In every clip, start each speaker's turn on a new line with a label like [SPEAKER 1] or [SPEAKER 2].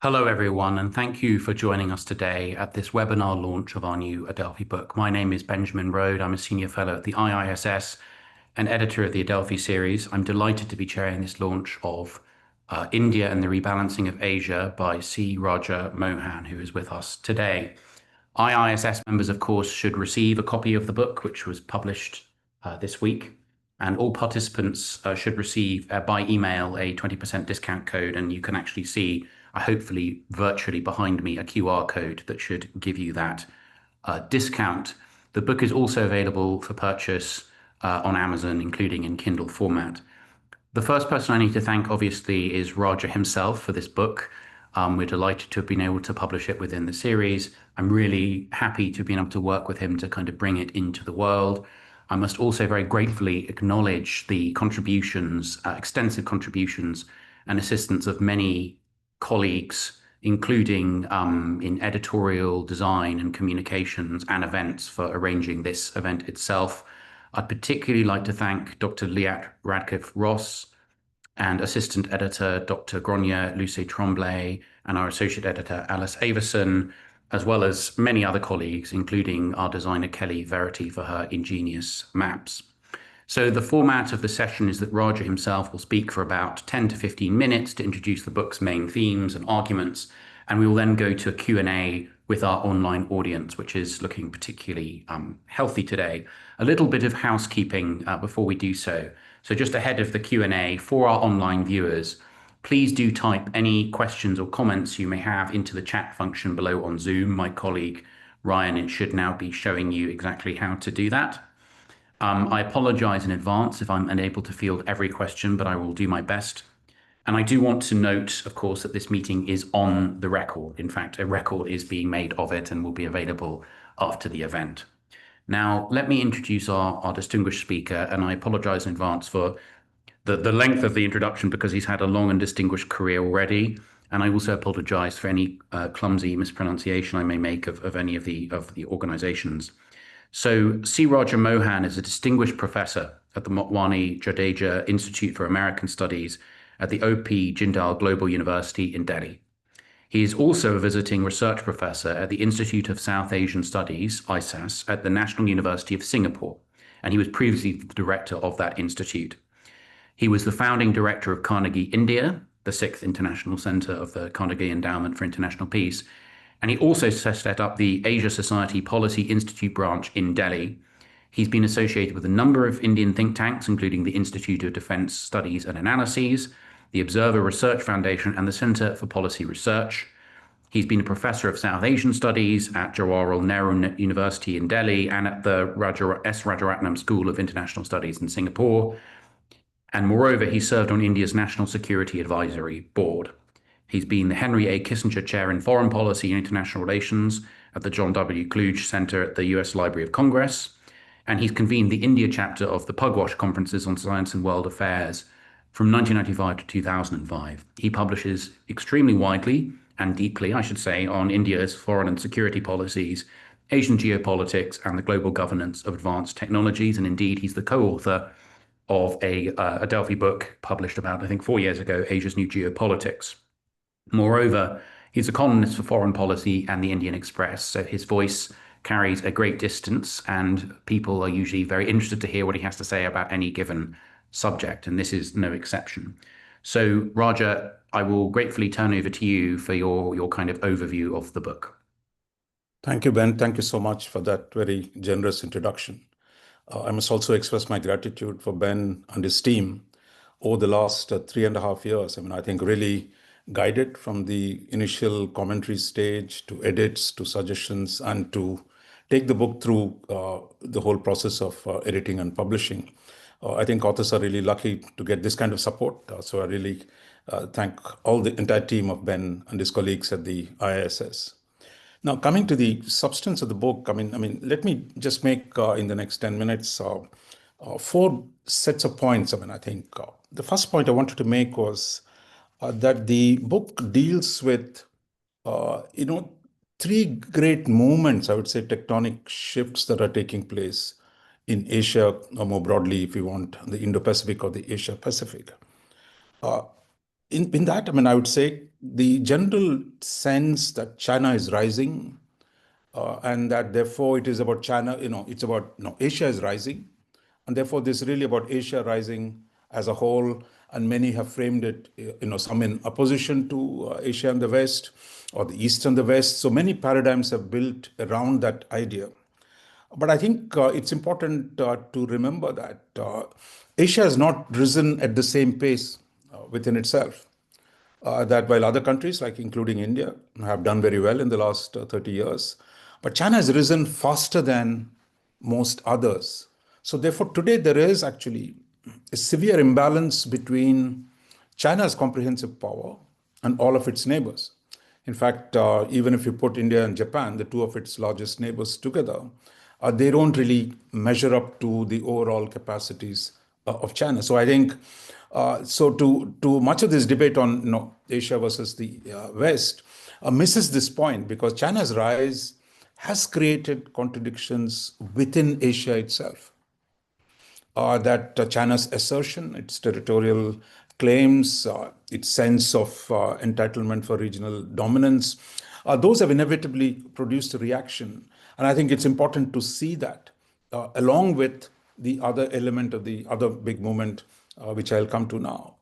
[SPEAKER 1] Hello, everyone, and thank you for joining us today at this webinar launch of our new Adelphi book. My name is Benjamin Rode. I'm a senior fellow at the IISS and editor of the Adelphi series. I'm delighted to be chairing this launch of India and the Rebalancing of Asia by C. Raja Mohan, who is with us today. IISS members, of course, should receive a copy of the book, which was published this week. And all participants should receive by email a 20% discount code. And you can actually see, hopefully virtually behind me, a QR code that should give you that discount. The book is also available for purchase on Amazon, including in Kindle format. The first person I need to thank, obviously, is Raja himself for this book. We're delighted to have been able to publish it within the series. I'm really happy to have been able to work with him to kind of bring it into the world. I must also very gratefully acknowledge the contributions, extensive contributions and assistance of many colleagues, including in editorial design and communications and events for arranging this event itself. I'd particularly like to thank Dr. Liat Radcliffe-Ross and assistant editor Dr. Grenier Luce Tremblay and our associate editor Alice Averson, as well as many other colleagues, including our designer Kelly Verity for her ingenious maps. So the format of the session is that Raja himself will speak for about 10 to 15 minutes to introduce the book's main themes and arguments, and we will then go to a Q&A with our online audience, which is looking particularly healthy today. A little bit of housekeeping before we do so. So just ahead of the Q&A for our online viewers, please do type any questions or comments you may have into the chat function below on Zoom. My colleague Ryan should now be showing you exactly how to do that. I apologize in advance if I'm unable to field every question, but I will do my best. And I do want to note, of course, that this meeting is on the record. In fact, a record is being made of it and will be available after the event. Now, let me introduce our distinguished speaker, and I apologize in advance for the length of the introduction because he's had a long and distinguished career already. And I also apologize for any clumsy mispronunciation I may make of any of the organizations. So C. Raja Mohan is a distinguished professor at the Motwani Jadeja Institute for American Studies at the O.P. Jindal Global University in Delhi. He is also a visiting research professor at the Institute of South Asian Studies, ISAS, at the National University of Singapore, and he was previously the director of that institute. He was the founding director of Carnegie India, the 6th International Center of the Carnegie Endowment for International Peace, and he also set up the Asia Society Policy Institute branch in Delhi. He's been associated with a number of Indian think tanks, including the Institute of Defense Studies and Analyses, the Observer Research Foundation, and the Center for Policy Research. He's been a professor of South Asian Studies at Jawaharlal Nehru University in Delhi and at the S. Rajaratnam School of International Studies in Singapore. And moreover, he served on India's National Security Advisory Board. He's been the Henry A. Kissinger Chair in Foreign Policy and International Relations at the John W. Kluge Center at the U.S. Library of Congress. And he's convened the India chapter of the Pugwash Conferences on Science and World Affairs from 1995 to 2005. He publishes extremely widely and deeply, I should say, on India's foreign and security policies, Asian geopolitics, and the global governance of advanced technologies. And indeed, he's the co-author of a Adelphi book published about, I think, 4 years ago, Asia's New Geopolitics. Moreover, he's a columnist for Foreign Policy and the Indian Express, so his voice carries a great distance, and people are usually very interested to hear what he has to say about any given subject, and this is no exception. So, Raja, I will gratefully turn over to you for your kind of overview of the book.
[SPEAKER 2] Thank you, Ben. Thank you so much for that very generous introduction. I must also express my gratitude for Ben and his team over the last 3.5 years. I think really guided from the initial commentary stage to edits to suggestions and to take the book through the whole process of editing and publishing. I think authors are really lucky to get this kind of support. So I really thank all the entire team of Ben and his colleagues at the IISS. Now, coming to the substance of the book, let me just make in the next 10 minutes 4 sets of points. I think the first point I wanted to make was that the book deals with, 3 great movements, I would say, tectonic shifts that are taking place in Asia, or more broadly, if you want, the Indo-Pacific or the Asia-Pacific. In that, I would say the general sense that China is rising and that therefore it is about China, it's about, Asia is rising. And therefore, this is really about Asia rising as a whole. And many have framed it, some in opposition to Asia and the West or the East and the West. So many paradigms have built around that idea. But I think it's important to remember that Asia has not risen at the same pace within itself. That while other countries, like including India, have done very well in the last 30 years, but China has risen faster than most others. So therefore, today there is actually a severe imbalance between China's comprehensive power and all of its neighbors. In fact, even if you put India and Japan, the two of its largest neighbors together, they don't really measure up to the overall capacities of China. So I think, so to much of this debate on Asia versus the West misses this point because China's rise has created contradictions within Asia itself. That China's assertion, its territorial claims, its sense of entitlement for regional dominance, those have inevitably produced a reaction. And I think it's important to see that along with the other element of the other big movement, which I'll come to now.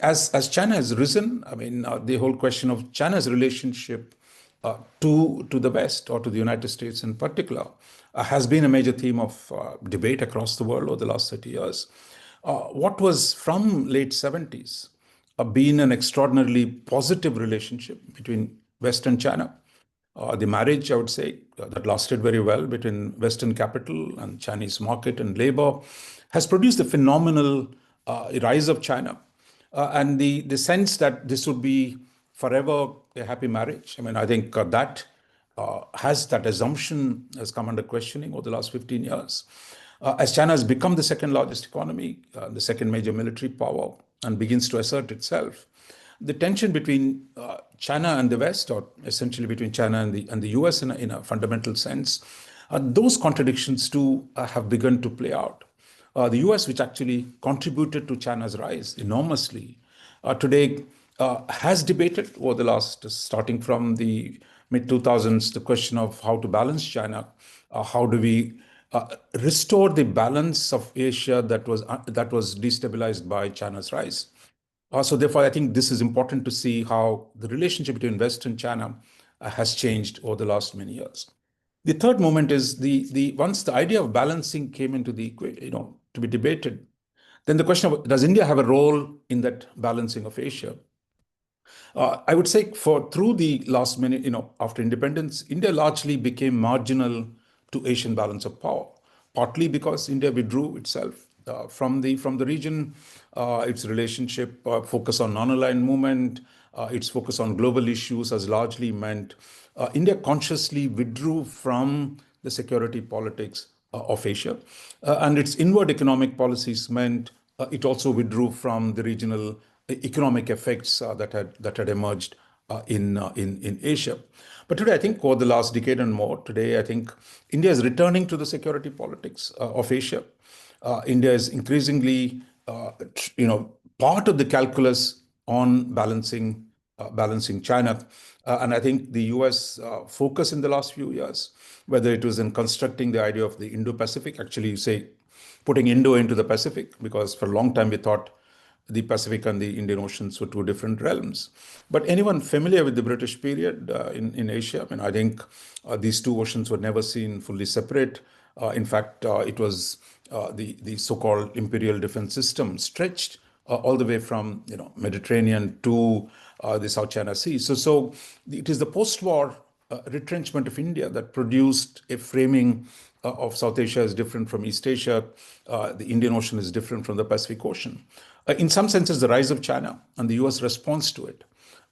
[SPEAKER 2] As China has risen, I mean, the whole question of China's relationship to the West or to the United States in particular has been a major theme of debate across the world over the last 30 years. What was from late 70s been an extraordinarily positive relationship between West and China. The marriage, I would say, that lasted very well between Western capital and Chinese market and labor has produced a phenomenal rise of China. And the sense that this would be forever a happy marriage. I mean, I think that assumption has come under questioning over the last 15 years. As China has become the second largest economy, the second major military power, and begins to assert itself, the tension between China and the West, or essentially between China and the US in a fundamental sense, those contradictions too have begun to play out. The US, which actually contributed to China's rise enormously, today has debated over the last, starting from the mid 2000s, the question of how to balance China. How do we restore the balance of Asia that was destabilized by China's rise? So therefore, I think this is important to see how the relationship between West and China has changed over the last many years. The third moment is the once the idea of balancing came into the to be debated, then the question of does India have a role in that balancing of Asia? I would say through the last minute, after independence, India largely became marginal to Asian balance of power, partly because India withdrew itself from the region, its relationship focus on non-aligned movement, its focus on global issues has largely meant India consciously withdrew from the security politics of Asia, and its inward economic policies meant it also withdrew from the regional economic effects that had emerged in Asia. But today, I think over the last decade and more, today I think India is returning to the security politics of Asia. India is increasingly, part of the calculus on balancing China. And I think the US focus in the last few years, whether it was in constructing the idea of the Indo-Pacific, actually you say putting Indo into the Pacific, because for a long time we thought the Pacific and the Indian Oceans were two different realms. But anyone familiar with the British period in Asia, I mean, I think these two oceans were never seen fully separate. In fact, it was the so-called imperial defense system stretched all the way from Mediterranean to the South China Sea. So it is the post-war retrenchment of India that produced a framing of South Asia as different from East Asia. The Indian Ocean is different from the Pacific Ocean. In some senses, the rise of China and the US response to it,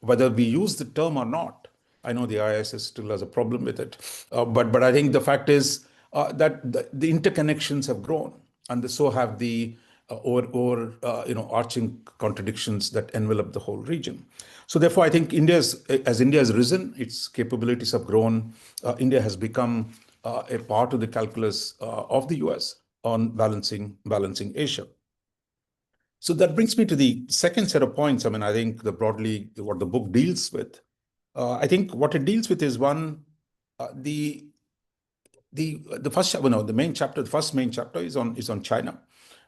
[SPEAKER 2] whether we use the term or not, I know the ISS still has a problem with it, but I think the fact is that the interconnections have grown, and so have the arching contradictions that envelop the whole region. So therefore, I think as India has risen, its capabilities have grown. India has become a part of the calculus of the US on balancing Asia. So that brings me to the second set of points. I mean, I think broadly what the book deals with. I think what it deals with is one, the first, the main chapter, the first main chapter is on China.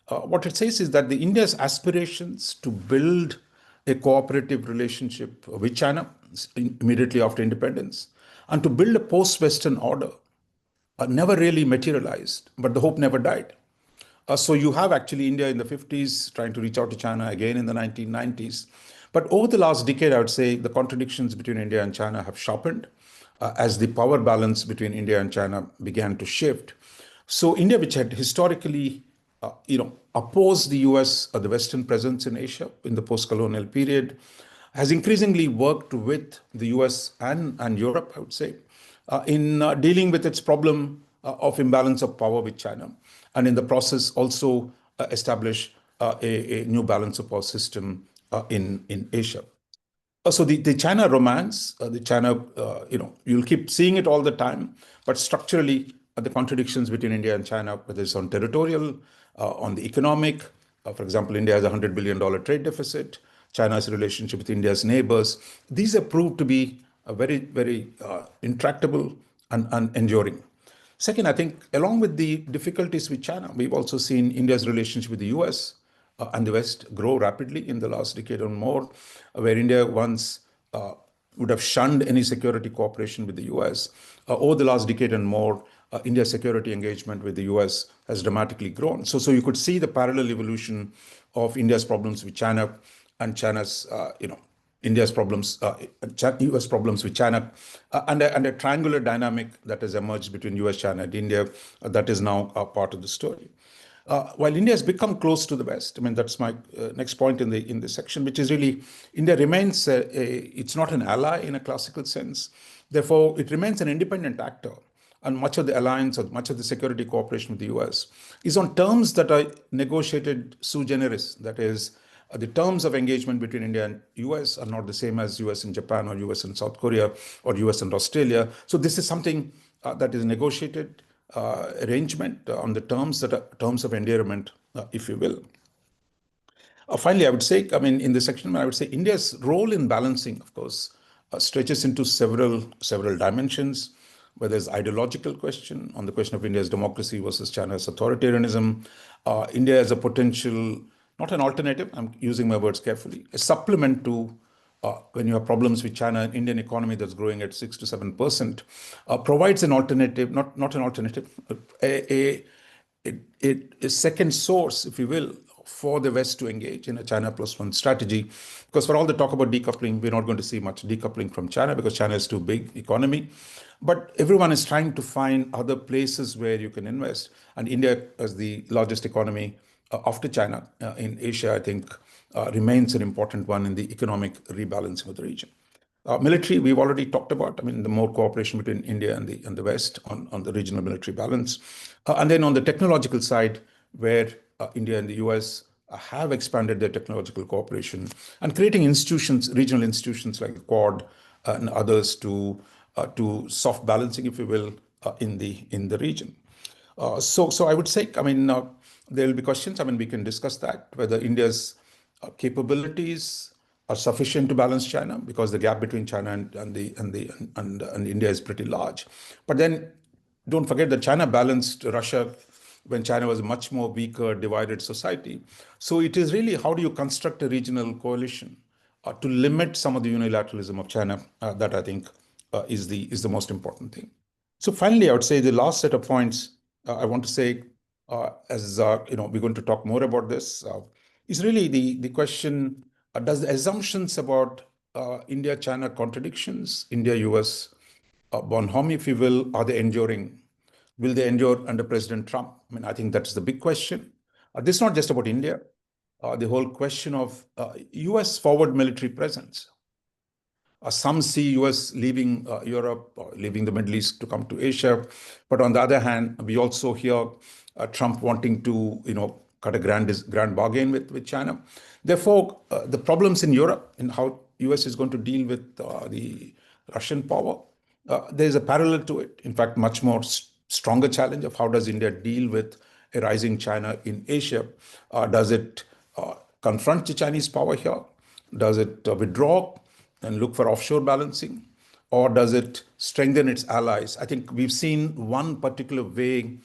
[SPEAKER 2] What it says is that the India's aspirations to build a cooperative relationship with China immediately after independence and to build a post-Western order never really materialized, but the hope never died. So you have actually India in the 50s trying to reach out to China again in the 1990s. But over the last decade, I would say the contradictions between India and China have sharpened as the power balance between India and China began to shift. So India, which had historically, opposed the US or the Western presence in Asia in the post-colonial period, has increasingly worked with the US and Europe, I would say, in dealing with its problem of imbalance of power with China, and in the process also establish a new balance of power system in Asia. So the China romance, the China, you'll keep seeing it all the time, but structurally, the contradictions between India and China, whether it's on territorial, on the economic, for example, India has a $100 billion trade deficit, China's relationship with India's neighbors, these have proved to be very, very intractable and enduring. Second, I think along with the difficulties with China, we've also seen India's relationship with the US and the West grow rapidly in the last decade or more, where India once would have shunned any security cooperation with the US. Over the last decade and more, India's security engagement with the US has dramatically grown. So you could see the parallel evolution of India's problems with China and China's, India's problems, US problems with China, and a triangular dynamic that has emerged between US, China, and India that is now a part of the story. While India has become close to the West, I mean, that's my next point in the section, which is really India remains, it's not an ally in a classical sense. Therefore, it remains an independent actor. And much of the alliance or much of the security cooperation with the US is on terms that are negotiated sui generis. That is, the terms of engagement between India and US are not the same as US and Japan or US and South Korea or US and Australia. So this is something that is negotiated arrangement on the terms that are terms of endearment, if you will. Finally, I would say, I mean, in this section, I would say India's role in balancing, of course, stretches into several dimensions, where there's ideological question on the question of India's democracy versus China's authoritarianism. India has a potential, not an alternative, I'm using my words carefully, a supplement to when you have problems with China, an Indian economy that's growing at 6 to 7%, provides an alternative, not an alternative, a second source, if you will, for the West to engage in a China plus one strategy. Because for all the talk about decoupling, we're not going to see much decoupling from China because China is too big economy. But everyone is trying to find other places where you can invest. And India, as the largest economy after China in Asia, I think remains an important one in the economic rebalancing of the region. Military, we've already talked about. I mean, the more cooperation between India and the West on the regional military balance. And then on the technological side, where India and the US have expanded their technological cooperation and creating institutions, regional institutions like the Quad and others to soft balancing, if you will, in the region. So I would say, I mean, there will be questions. I mean, we can discuss that, whether India's capabilities are sufficient to balance China, because the gap between China and India is pretty large. But then don't forget that China balanced Russia when China was a much more weaker, divided society. So it is really, how do you construct a regional coalition to limit some of the unilateralism of China that I think is the most important thing. So finally, I would say the last set of points I want to say, as we're going to talk more about this, is really the question: does the assumptions about India-China contradictions, India-US bonhomie, if you will, are they enduring? Will they endure under President Trump? I mean, I think that's the big question. This is not just about India. The whole question of US forward military presence. Some see US leaving Europe, or leaving the Middle East to come to Asia. But on the other hand, we also hear Trump wanting to, cut a grand bargain with China. Therefore, the problems in Europe and how US is going to deal with the Russian power, there's a parallel to it. In fact, much more stronger challenge of how does India deal with a rising China in Asia? Does it confront the Chinese power here? Does it withdraw and look for offshore balancing? Or does it strengthen its allies? I think we've seen one particular way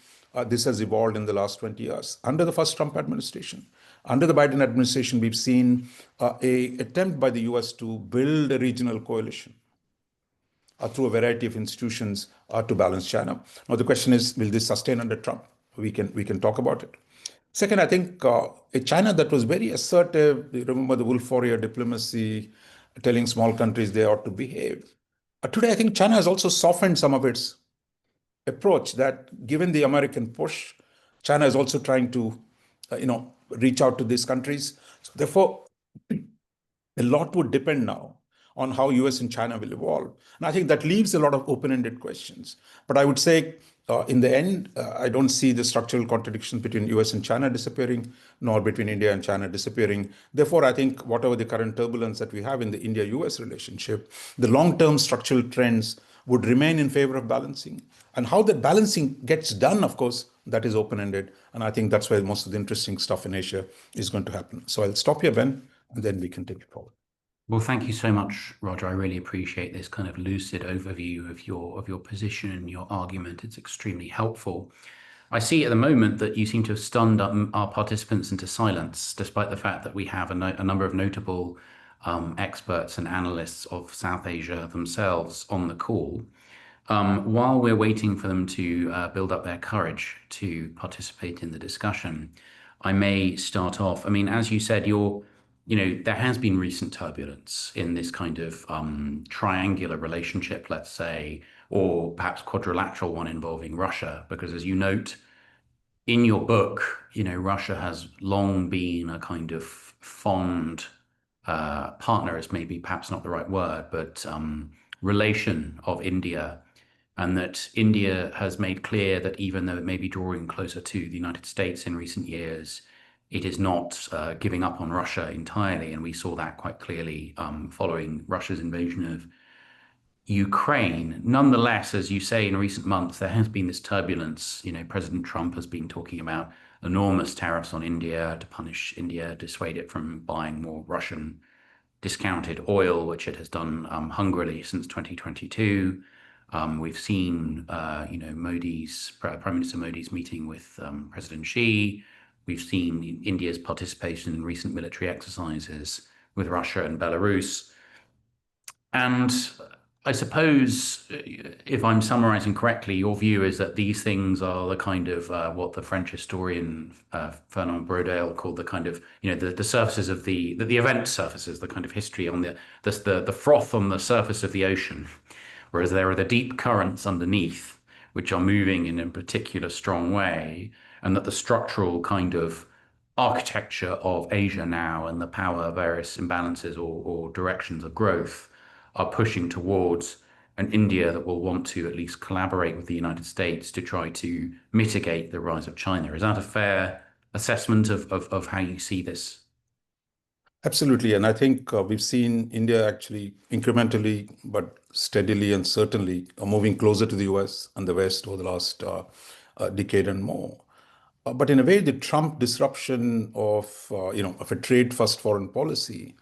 [SPEAKER 2] this has evolved in the last 20 years. Under the first Trump administration, under the Biden administration, we've seen a attempt by the US to build a regional coalition through a variety of institutions to balance China. Now, the question is, will this sustain under Trump? We can talk about it. Second, I think a China that was very assertive, you remember the Wolf Warrior diplomacy, telling small countries they ought to behave. Today, I think China has also softened some of its approach that given the American push, China is also trying to, reach out to these countries. So therefore, a lot would depend now on how US and China will evolve. And I think that leaves a lot of open-ended questions. But I would say, in the end, I don't see the structural contradictions between US and China disappearing, nor between India and China disappearing. Therefore, I think whatever the current turbulence that we have in the India-US relationship, the long-term structural trends would remain in favor of balancing. And how that balancing gets done, of course, that is open-ended. And I think that's where most of the interesting stuff in Asia is going to happen. So I'll stop here, Ben, and then we can take it forward.
[SPEAKER 1] Well, thank you so much, Roger. I really appreciate this kind of lucid overview of your position and your argument. It's extremely helpful. I see at the moment that you seem to have stunned our participants into silence, despite the fact that we have a number of notable experts and analysts of South Asia themselves on the call. While we're waiting for them to build up their courage to participate in the discussion, I may start off. I mean, as you said, there has been recent turbulence in this kind of triangular relationship, let's say, or perhaps quadrilateral one involving Russia, because as you note in your book, Russia has long been a kind of fond partner, is maybe perhaps not the right word, but relation of India. And that India has made clear that even though it may be drawing closer to the United States in recent years, it is not giving up on Russia entirely. And we saw that quite clearly following Russia's invasion of Ukraine. Nonetheless, as you say, in recent months, there has been this turbulence. President Trump has been talking about enormous tariffs on India to punish India, dissuade it from buying more Russian discounted oil, which it has done hungrily since 2022. We've seen, Prime Minister Modi's meeting with President Xi. We've seen India's participation in recent military exercises with Russia and Belarus. And I suppose, if I'm summarizing correctly, your view is that these things are the kind of what the French historian Fernand Braudel called the kind of, the surfaces of the event surfaces, the kind of history on the froth on the surface of the ocean, whereas there are the deep currents underneath, which are moving in a particular strong way, and that the structural kind of architecture of Asia now and the power various imbalances or directions of growth are pushing towards an India that will want to at least collaborate with the United States to try to mitigate the rise of China. Is that a fair assessment of how you see this?
[SPEAKER 2] Absolutely. And I think we've seen India actually incrementally, but steadily and certainly moving closer to the US and the West over the last decade and more. But in a way, the Trump disruption of a trade-first foreign policy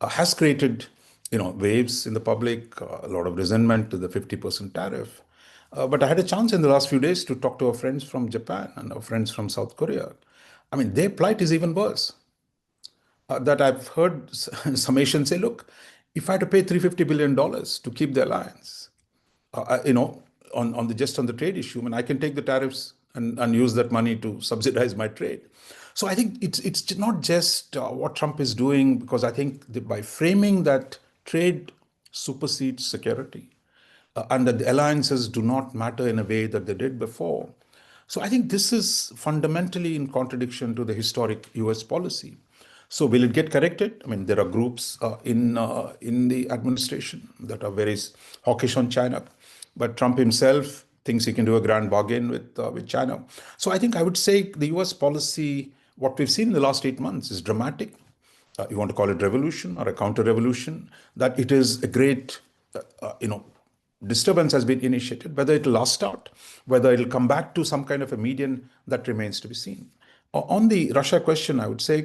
[SPEAKER 2] has created, waves in the public, a lot of resentment to the 50% tariff. But I had a chance in the last few days to talk to our friends from Japan and our friends from South Korea. I mean, their plight is even worse. That I've heard some Asians say, look, if I had to pay $350 billion to keep the alliance, on the trade issue, and I can take the tariffs and use that money to subsidize my trade. So I think it's not just what Trump is doing, because I think by framing that trade supersedes security, and that the alliances do not matter in a way that they did before. So I think this is fundamentally in contradiction to the historic US policy. So will it get corrected? I mean, there are groups in the administration that are very hawkish on China, but Trump himself thinks he can do a grand bargain with China. So I think I would say the US policy, what we've seen in the last 8 months, is dramatic. You want to call it revolution or a counter-revolution, that it is a great, disturbance has been initiated. Whether it'll last out, whether it'll come back to some kind of a median, that remains to be seen. On the Russia question, I would say,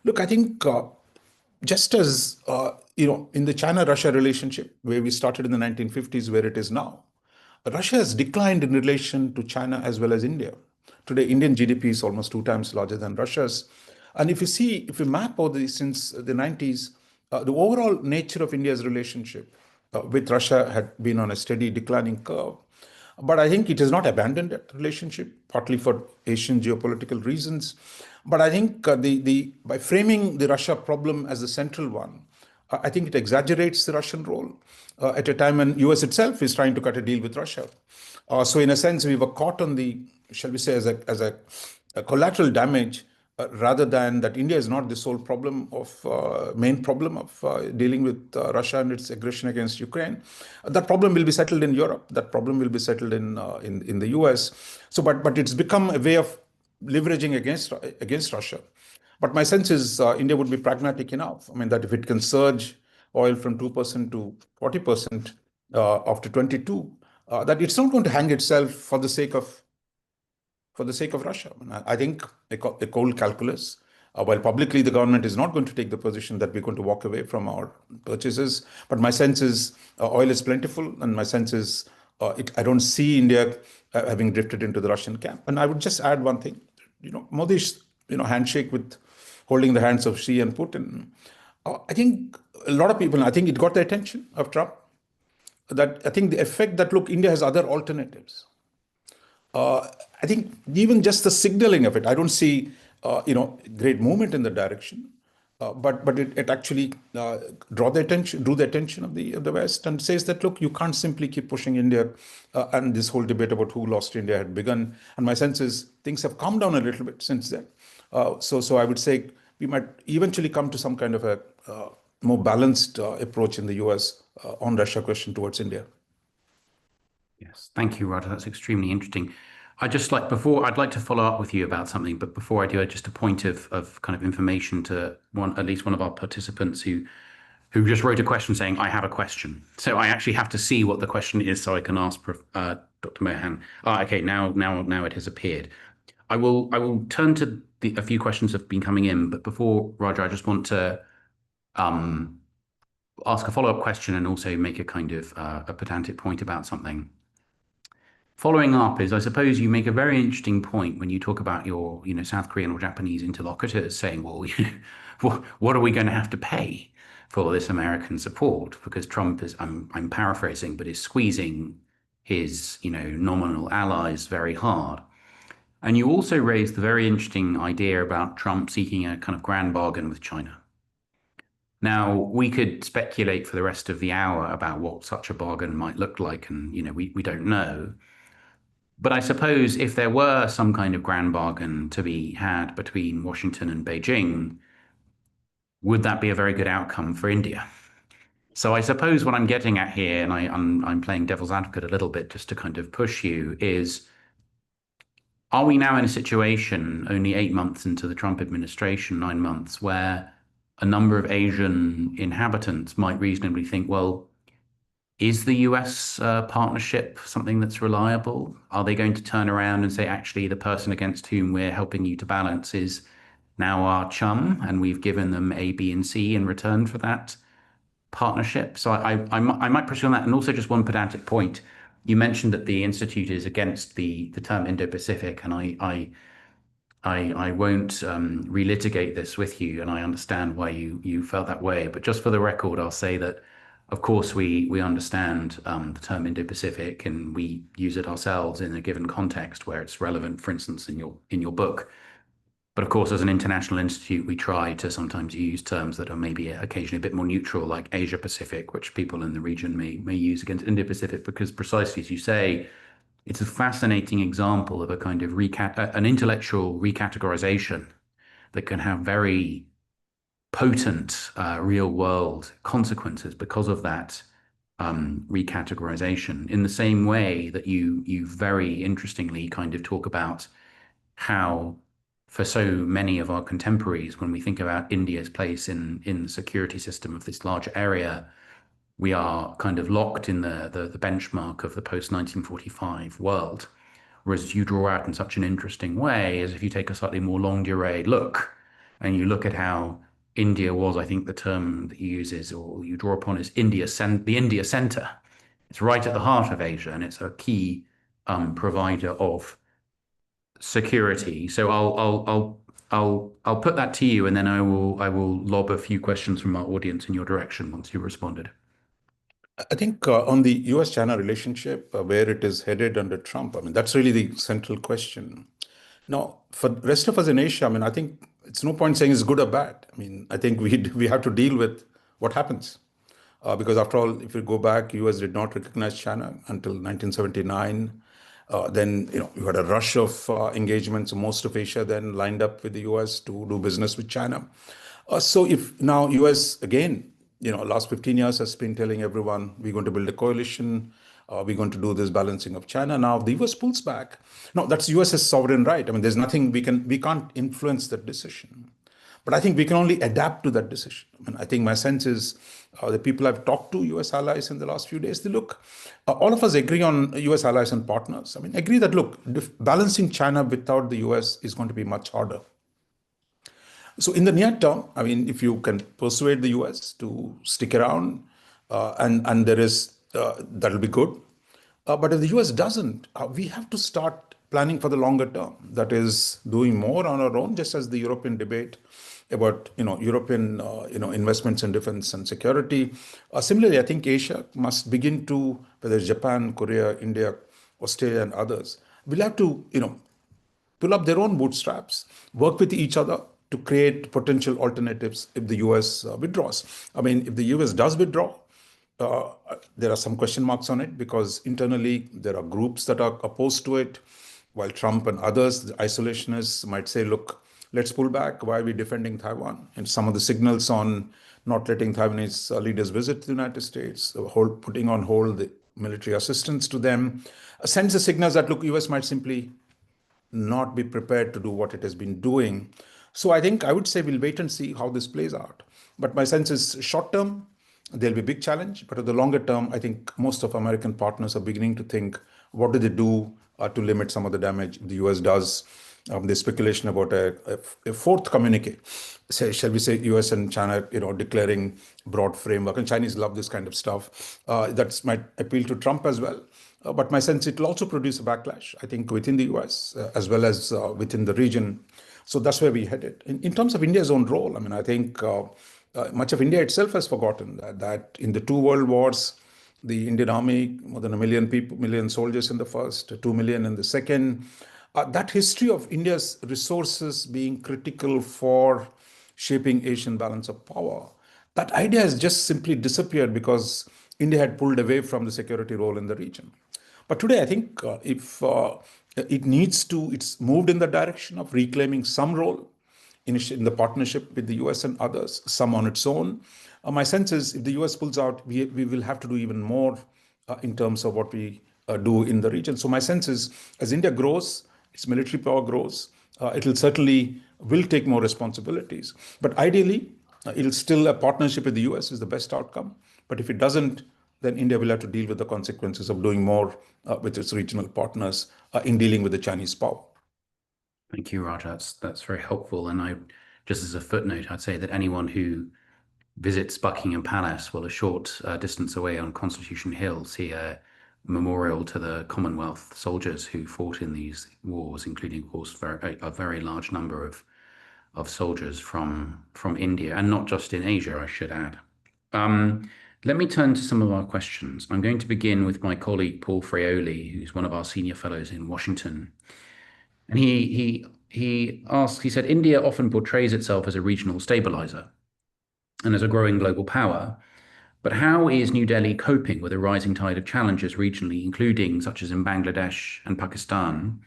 [SPEAKER 2] look, I think just as in the China-Russia relationship, where we started in the 1950s, where it is now, Russia has declined in relation to China as well as India. Today, Indian GDP is almost 2 times larger than Russia's. And if you map all this since the 90s, the overall nature of India's relationship with Russia had been on a steady declining curve. But I think it has not abandoned that relationship, partly for Asian geopolitical reasons. But I think the by framing the Russia problem as the central one, I think it exaggerates the Russian role at a time when US itself is trying to cut a deal with Russia. So in a sense, we were caught on the, shall we say, a collateral damage, rather than that India is not the sole problem of main problem of dealing with Russia and its aggression against Ukraine. That problem will be settled in Europe. That problem will be settled in the US. So, but it's become a way of leveraging against Russia. But my sense is India would be pragmatic enough. I mean, that if it can surge oil from 2% to 40% after 22, that it's not going to hang itself for the sake of Russia. I think a cold calculus, while publicly the government is not going to take the position that we're going to walk away from our purchases, but my sense is oil is plentiful, and my sense is I don't see India having drifted into the Russian camp. And I would just add one thing, Modi's handshake with holding the hands of Xi and Putin. I think a lot of people, I think it got the attention of Trump. That I think the effect that look, India has other alternatives. I think even just the signaling of it, I don't see great movement in the direction, but it actually drew the attention of the West, and says that look, you can't simply keep pushing India, and this whole debate about who lost India had begun. And my sense is things have calmed down a little bit since then. So I would say we might eventually come to some kind of a more balanced approach in the US on Russia question towards India.
[SPEAKER 1] Yes, thank you, Radha. That's extremely interesting. I'd like to follow up with you about something, but before I do, just a point of kind of information to at least one of our participants who just wrote a question saying, I have a question. So I actually have to see what the question is so I can ask Dr. Mohan. Okay, now it has appeared. I will turn to a few questions have been coming in, but before, Raja, I just want to ask a follow-up question and also make a kind of a pedantic point about something. Following up is, I suppose you make a very interesting point when you talk about your, South Korean or Japanese interlocutors saying, well, what are we going to have to pay for this American support? Because Trump is, I'm paraphrasing, but is squeezing his, nominal allies very hard. And you also raised the very interesting idea about Trump seeking a kind of grand bargain with China. Now, we could speculate for the rest of the hour about what such a bargain might look like, and we don't know. But I suppose if there were some kind of grand bargain to be had between Washington and Beijing, would that be a very good outcome for India? So I suppose what I'm getting at here, and I'm playing devil's advocate a little bit just to kind of push you, is are we now in a situation only 8 months into the Trump administration, 9 months, where a number of Asian inhabitants might reasonably think, well, is the US partnership something that's reliable? Are they going to turn around and say, actually, the person against whom we're helping you to balance is now our chum, and we've given them A, B, and C in return for that partnership? So I might push on that. And also just one pedantic point. You mentioned that the Institute is against the term Indo-Pacific, and I won't relitigate this with you, and I understand why you felt that way. But just for the record, I'll say that, of course, we understand the term Indo-Pacific, and we use it ourselves in a given context where it's relevant, for instance, in your book. But of course, as an international institute, we try to sometimes use terms that are maybe occasionally a bit more neutral, like Asia-Pacific, which people in the region may use against Indo-Pacific, because precisely as you say, it's a fascinating example of a kind of an intellectual recategorization that can have very potent real world consequences because of that recategorization, in the same way that you very interestingly kind of talk about how for so many of our contemporaries, when we think about India's place in the security system of this large area, we are kind of locked in the benchmark of the post-1945 world, whereas you draw out in such an interesting way as if you take a slightly more longue durée look and you look at how India was, I think the term that you use is, or you draw upon is the India center. It's right at the heart of Asia, and it's a key provider of security. So I'll put that to you, and then I will lob a few questions from our audience in your direction once you've responded.
[SPEAKER 2] I think on the US-China relationship, where it is headed under Trump, I mean, that's really the central question. Now, for the rest of us in Asia, I mean, I think it's no point saying it's good or bad. I mean, I think we have to deal with what happens. Because after all, if you go back, US did not recognize China until 1979. Then, you had a rush of engagements. Most of Asia then lined up with the US to do business with China. So if now US again, last 15 years has been telling everyone we're going to build a coalition, we're going to do this balancing of China. Now the US pulls back. No, that's US's sovereign right. I mean, there's nothing we can't influence that decision. But I think we can only adapt to that decision. I mean, I think my sense is the people I've talked to, US allies in the last few days, they look, all of us agree on US allies and partners. I mean, agree that, look, balancing China without the US is going to be much harder. So in the near term, I mean, if you can persuade the US to stick around, and there is that'll be good. But if the US doesn't, we have to start planning for the longer term. That is doing more on our own, just as the European debate about European investments in defense and security. Similarly, I think Asia must begin to, whether it's Japan, Korea, India, Australia, and others, will have to pull up their own bootstraps, work with each other to create potential alternatives if the US withdraws. I mean, if the US does withdraw, uh, there are some question marks on it because internally there are groups that are opposed to it, while Trump and others, the isolationists, might say, look, let's pull back. Why are we defending Taiwan? And some of the signals on not letting Taiwanese leaders visit the United States, putting on hold the military assistance to them, sends the signals that, look, US might simply not be prepared to do what it has been doing. So I think I would say we'll wait and see how this plays out. But my sense is short term, there'll be a big challenge. But at the longer term, I think most of American partners are beginning to think, what do they do to limit some of the damage the US does? There's speculation about a fourth communique. Say, shall we say, US and China, declaring broad framework. And Chinese love this kind of stuff. That might appeal to Trump as well. But my sense, it will also produce a backlash, I think, within the US as well as within the region. So that's where we headed. In terms of India's own role, I mean, I think much of India itself has forgotten that in the two world wars, the Indian army, more than 1 million people, million soldiers in the first, 2 million in the second. That history of India's resources being critical for shaping Asian balance of power, that idea has just simply disappeared because India had pulled away from the security role in the region. But today, I think if it's moved in the direction of reclaiming some role in the partnership with the US and others, some on its own. My sense is if the US pulls out, we will have to do even more in terms of what we do in the region. So my sense is as India grows, its military power grows, it'll certainly will take more responsibilities. But ideally, it'll still a partnership with the US is the best outcome. But if it doesn't, then India will have to deal with the consequences of doing more with its regional partners in dealing with the Chinese power.
[SPEAKER 1] Thank you, Raj. That's very helpful. And I, just as a footnote, I'd say that anyone who visits Buckingham Palace, well, a short distance away on Constitution Hill, see a memorial to the Commonwealth soldiers who fought in these wars, including, of course, a very large number of soldiers from India, and not just in Asia, I should add. Let me turn to some of our questions. I'm going to begin with my colleague Paul Freoli, who's one of our senior fellows in Washington. And he said, India often portrays itself as a regional stabilizer and as a growing global power. But how is New Delhi coping with a rising tide of challenges regionally, including such as in Bangladesh and Pakistan?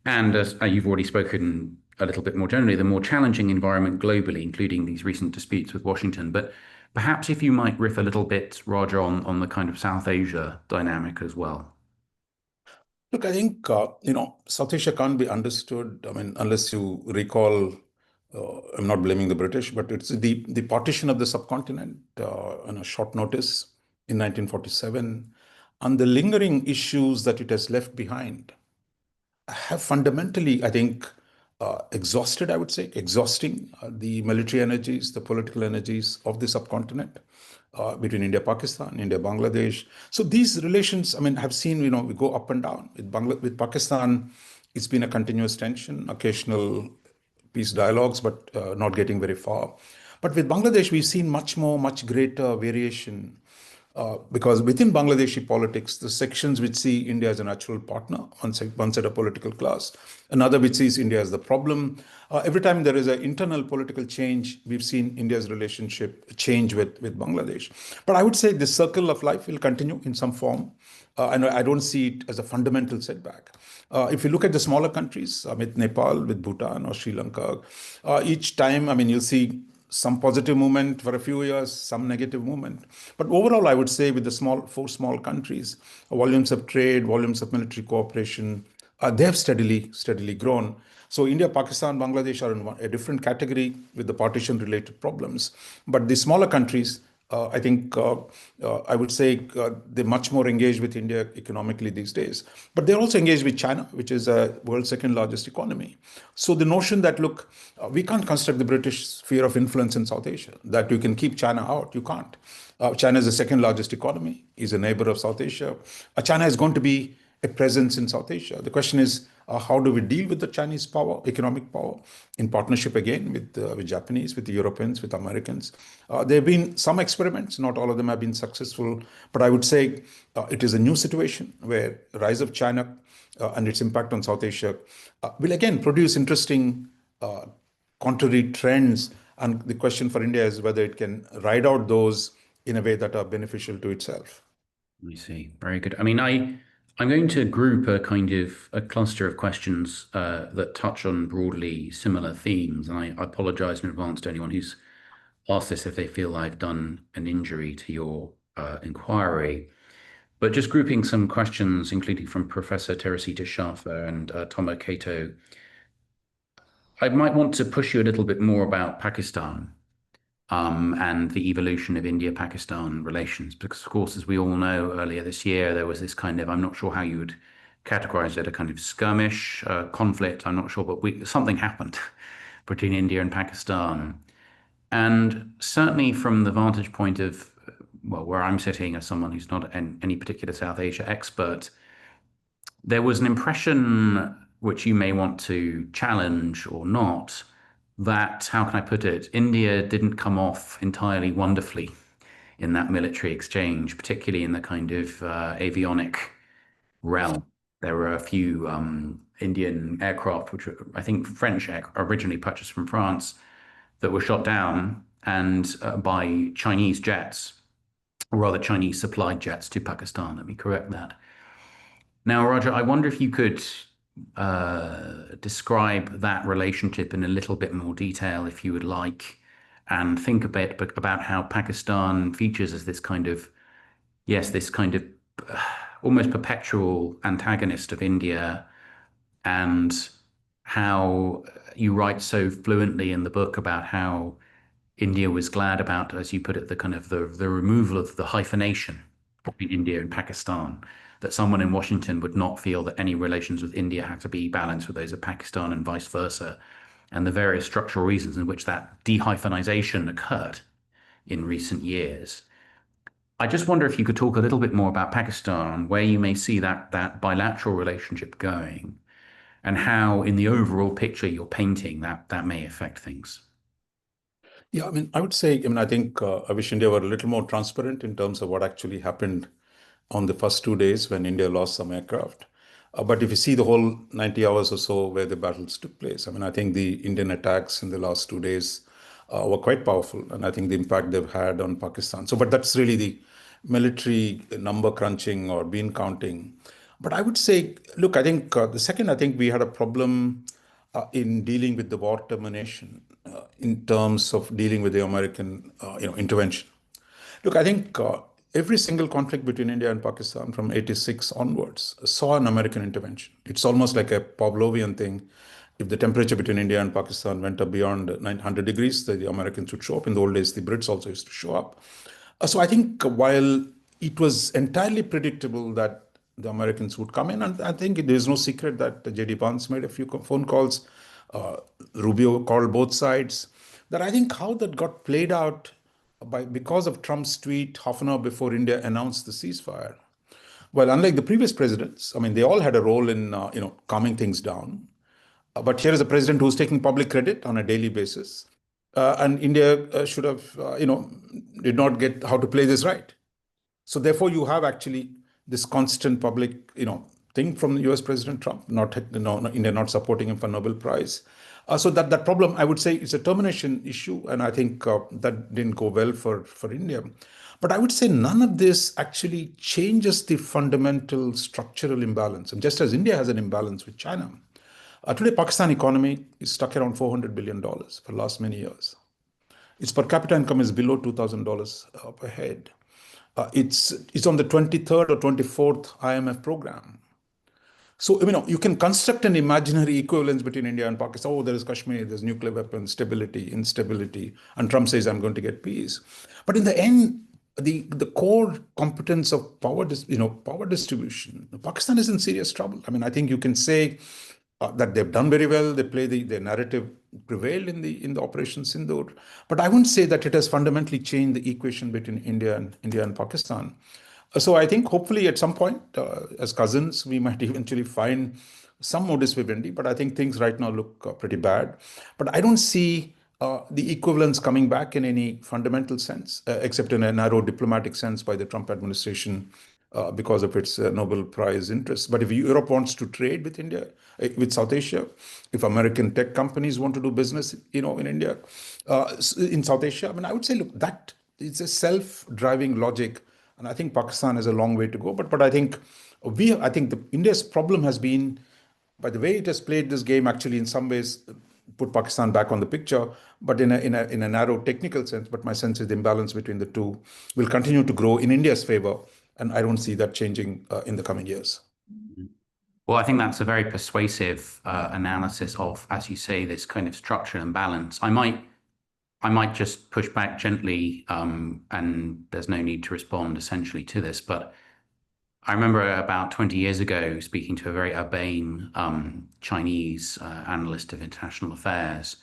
[SPEAKER 1] And as you've already spoken a little bit more generally, the more challenging environment globally, including these recent disputes with Washington. But perhaps if you might riff a little bit, Roger, on the kind of South Asia dynamic as well.
[SPEAKER 2] Look, I think, South Asia can't be understood, I mean, unless you recall, I'm not blaming the British, but it's the partition of the subcontinent on a short notice in 1947 and the lingering issues that it has left behind. have fundamentally, I think, exhausted, I would say, exhausting the military energies, the political energies of the subcontinent between India, Pakistan, India, Bangladesh. So these relations, I mean, have seen, we go up and down. With Pakistan, it's been a continuous tension, occasional peace dialogues, but not getting very far. But with Bangladesh, we've seen much greater variation because within Bangladeshi politics, the sections which see India as a natural partner, one set of political class, another which sees India as the problem. Every time there is an internal political change, we've seen India's relationship change with Bangladesh. But I would say this circle of life will continue in some form. And I don't see it as a fundamental setback. If you look at the smaller countries, with Nepal, with Bhutan or Sri Lanka, each time, I mean, you'll see some positive movement for a few years, some negative movement. But overall, I would say with the four small countries, volumes of trade, volumes of military cooperation, they have steadily grown. So India, Pakistan, Bangladesh are in a different category with the partition-related problems. But the smaller countries, I think I would say they're much more engaged with India economically these days. But they're also engaged with China, which is the world's second largest economy. So the notion that, look, we can't construct the British sphere of influence in South Asia, that you can keep China out, you can't. China is the second largest economy, is a neighbor of South Asia. China is going to be a presence in South Asia. The question is, how do we deal with the Chinese power, economic power, in partnership again with Japanese, with the Europeans, with Americans? There have been some experiments, not all of them have been successful, but I would say it is a new situation where the rise of China and its impact on South Asia will again produce interesting contrary trends. And the question for India is whether it can ride out those in a way that are beneficial to itself.
[SPEAKER 1] I see. Very good. I mean, I'm going to group a kind of a cluster of questions that touch on broadly similar themes. And I apologize in advance to anyone who's asked this if they feel I've done an injury to your inquiry. But just grouping some questions, including from Professor Teresita Schafer and Tomo Kato, I might want to push you a little bit more about Pakistan and the evolution of India-Pakistan relations. Because, of course, as we all know, earlier this year, there was this kind of, I'm not sure how you would categorize it, a kind of skirmish, conflict, I'm not sure, but something happened between India and Pakistan. And certainly from the vantage point of, well, where I'm sitting as someone who's not any particular South Asia expert, there was an impression, which you may want to challenge or not, that, how can I put it, India didn't come off entirely wonderfully in that military exchange, particularly in the kind of avionic realm. There were a few Indian aircraft, which were, I think, French originally purchased from France, that were shot down and by Chinese jets, or rather Chinese supplied jets to Pakistan. Let me correct that. Now, Roger, I wonder if you could describe that relationship in a little bit more detail, if you would like, and think a bit about how Pakistan features as this kind of, yes, this kind of almost perpetual antagonist of India, and how you write so fluently in the book about how India was glad about, as you put it, the kind of the removal of the hyphenation between India and Pakistan, that someone in Washington would not feel that any relations with India have to be balanced with those of Pakistan and vice versa, and the various structural reasons in which that dehyphenization occurred in recent years. I just wonder if you could talk a little bit more about Pakistan, where you may see that bilateral relationship going, and how, in the overall picture you're painting, that may affect things.
[SPEAKER 2] Yeah, I mean, I would say, I mean, I think I wish India were a little more transparent in terms of what actually happened on the first 2 days when India lost some aircraft. But if you see the whole 90 hours or so where the battles took place, I mean, I think the Indian attacks in the last 2 days were quite powerful. And I think the impact they've had on Pakistan. So, but that's really the military number crunching or bean counting. But I would say, look, I think the second, I think we had a problem in dealing with the war termination in terms of dealing with the American, intervention. Look, I think every single conflict between India and Pakistan from 86 onwards saw an American intervention. It's almost like a Pavlovian thing. If the temperature between India and Pakistan went up beyond 900 degrees, the Americans would show up. In the old days, the Brits also used to show up. So I think while it was entirely predictable that the Americans would come in. And I think there's no secret that J.D. Vance made a few phone calls. Uh, Rubio called both sides. That I think how that got played out because of Trump's tweet half an hour before India announced the ceasefire. Well, unlike the previous presidents, I mean, they all had a role in calming things down. But here is a president who's taking public credit on a daily basis, and India should have did not get how to play this right. So therefore, you have actually this constant public, thing from the U.S. President Trump, not India not supporting him for Nobel Prize. So that problem, I would say, is a termination issue, and I think that didn't go well for India. But I would say none of this actually changes the fundamental structural imbalance. And just as India has an imbalance with China, today Pakistan economy is stuck around $400 billion for the last many years. Its per capita income is below $2,000 per head. It's on the 23rd or 24th IMF program. So, you can construct an imaginary equivalence between India and Pakistan. Oh, there is Kashmir, there's nuclear weapons, stability, instability, and Trump says, I'm going to get peace. But in the end, the core competence of power distribution, Pakistan is in serious trouble. I mean, I think you can say that they've done very well. They play their narrative prevailed in the Operation Sindoor, but I wouldn't say that it has fundamentally changed the equation between India and Pakistan. So I think hopefully at some point, as cousins, we might eventually find some modus vivendi. But I think things right now look pretty bad. But I don't see the equivalence coming back in any fundamental sense, except in a narrow diplomatic sense by the Trump administration because of its Nobel Prize interests. But if Europe wants to trade with India, with South Asia, if American tech companies want to do business, in India, in South Asia, I mean, I would say, look, that is a self-driving logic, and I think Pakistan has a long way to go. But I think India's problem has been by the way it has played this game. Actually, in some ways, put Pakistan back on the picture, but in a narrow technical sense. But my sense is the imbalance between the two will continue to grow in India's favor, and I don't see that changing in the coming years.
[SPEAKER 1] Well, I think that's a very persuasive analysis of, as you say, this kind of structure and balance. I might just push back gently, and there's no need to respond essentially to this, but I remember about 20 years ago speaking to a very urbane Chinese analyst of international affairs,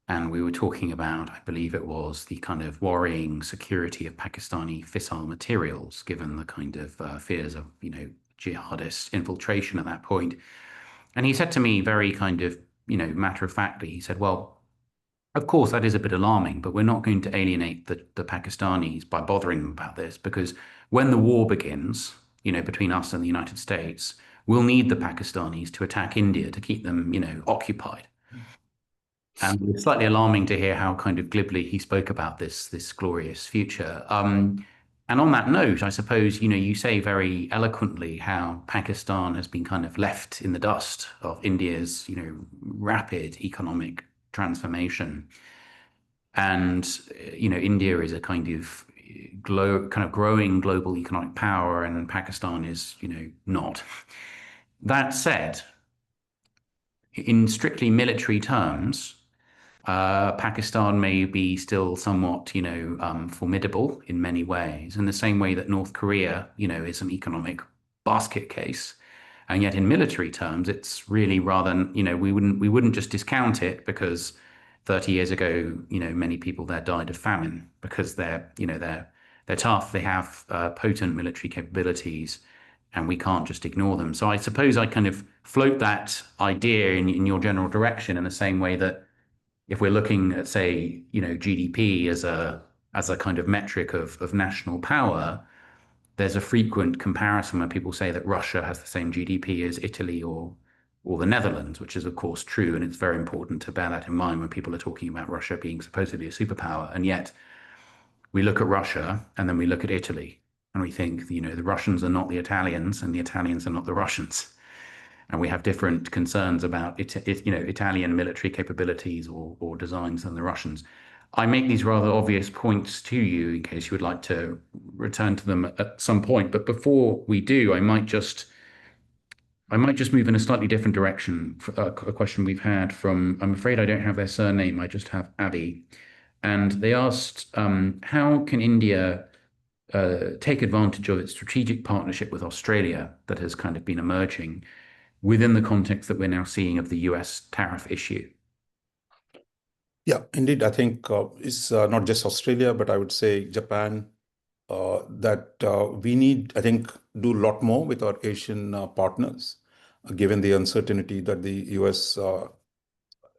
[SPEAKER 1] and we were talking about, I believe it was the kind of worrying security of Pakistani fissile materials, given the kind of fears of, jihadist infiltration at that point. And he said to me very kind of, matter of factly, he said, well, of course, that is a bit alarming, but we're not going to alienate the Pakistanis by bothering them about this, because when the war begins, between us and the United States, we'll need the Pakistanis to attack India to keep them, occupied. And it's slightly alarming to hear how kind of glibly he spoke about this glorious future. And on that note, I suppose, you say very eloquently how Pakistan has been kind of left in the dust of India's, rapid economic transformation. And, India is a kind of growing global economic power, and Pakistan is, not. That said, in strictly military terms, Pakistan may be still somewhat, formidable in many ways, in the same way that North Korea, is an economic basket case. And yet in military terms, it's really rather, we wouldn't just discount it because 30 years ago, many people there died of famine because they're tough. They have potent military capabilities, and we can't just ignore them. So I suppose I kind of float that idea in your general direction in the same way that if we're looking at, say, GDP as a kind of metric of national power, there's a frequent comparison where people say that Russia has the same GDP as Italy or the Netherlands, which is of course true, and it's very important to bear that in mind when people are talking about Russia being supposedly a superpower. And yet we look at Russia and then we look at Italy and we think, the Russians are not the Italians and the Italians are not the Russians. And we have different concerns about Italian military capabilities or designs than the Russians. I make these rather obvious points to you in case you would like to return to them at some point. But before we do, I might just move in a slightly different direction. A question we've had from, I'm afraid I don't have their surname, I just have Abby. And they asked, how can India take advantage of its strategic partnership with Australia that has kind of been emerging within the context that we're now seeing of the US tariff issue?
[SPEAKER 2] Yeah, indeed. I think it's not just Australia, but I would say Japan, that we need, I think, do a lot more with our Asian partners, given the uncertainty that the US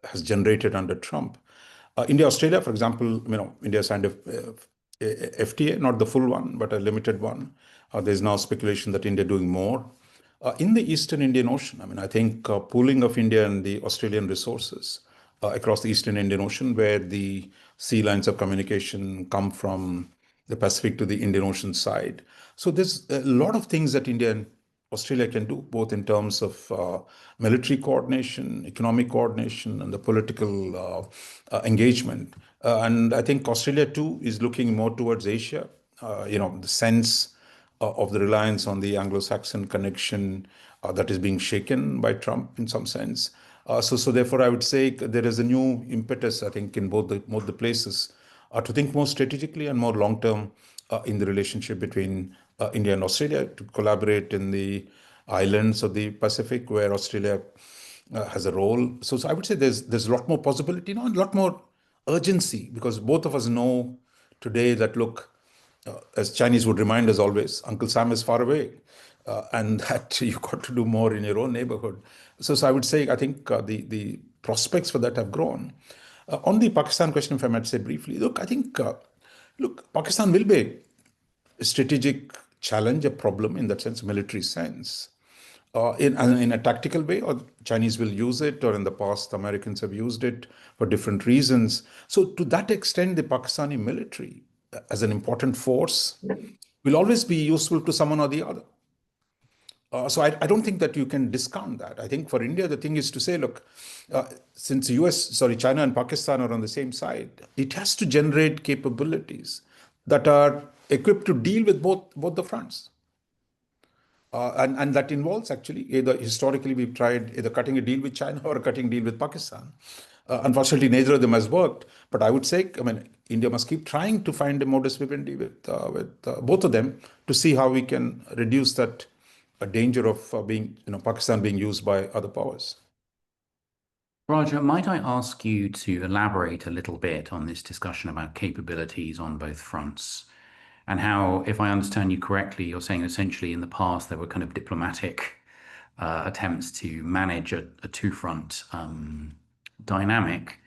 [SPEAKER 2] has generated under Trump. India, Australia, for example, India signed a FTA, not the full one, but a limited one. There's now speculation that India doing more. In the Eastern Indian Ocean, I think pooling of India and the Australian resources across the Eastern Indian Ocean, where the sea lines of communication come from the Pacific to the Indian Ocean side. So there's a lot of things that India and Australia can do, both in terms of military coordination, economic coordination, and the political engagement. And I think Australia too is looking more towards Asia. The sense of the reliance on the Anglo-Saxon connection that is being shaken by Trump in some sense. So therefore, I would say there is a new impetus, I think, in both the places to think more strategically and more long term in the relationship between India and Australia, to collaborate in the islands of the Pacific where Australia has a role. So I would say there's a lot more possibility now and a lot more urgency, because both of us know today that, look, as Chinese would remind us always, Uncle Sam is far away, and that you got to do more in your own neighborhood. So I would say, I think the prospects for that have grown. On the Pakistan question, if I might say briefly, look, I think, Pakistan will be a strategic challenge, a problem in that sense, military sense. In a tactical way, or Chinese will use it, or in the past, Americans have used it for different reasons. So to that extent, the Pakistani military, as an important force, will always be useful to someone or the other. So I don't think that you can discount that. I think for India, the thing is to say, look, since China and Pakistan are on the same side, it has to generate capabilities that are equipped to deal with both the fronts. And that involves actually either historically we've tried either cutting a deal with China or cutting a deal with Pakistan. Unfortunately, neither of them has worked. But I would say, India must keep trying to find a modus vivendi with both of them to see how we can reduce that danger of Pakistan being used by other powers.
[SPEAKER 1] Roger, might I ask you to elaborate a little bit on this discussion about capabilities on both fronts? And how, if I understand you correctly, you're saying essentially in the past there were kind of diplomatic attempts to manage a two-front dynamic.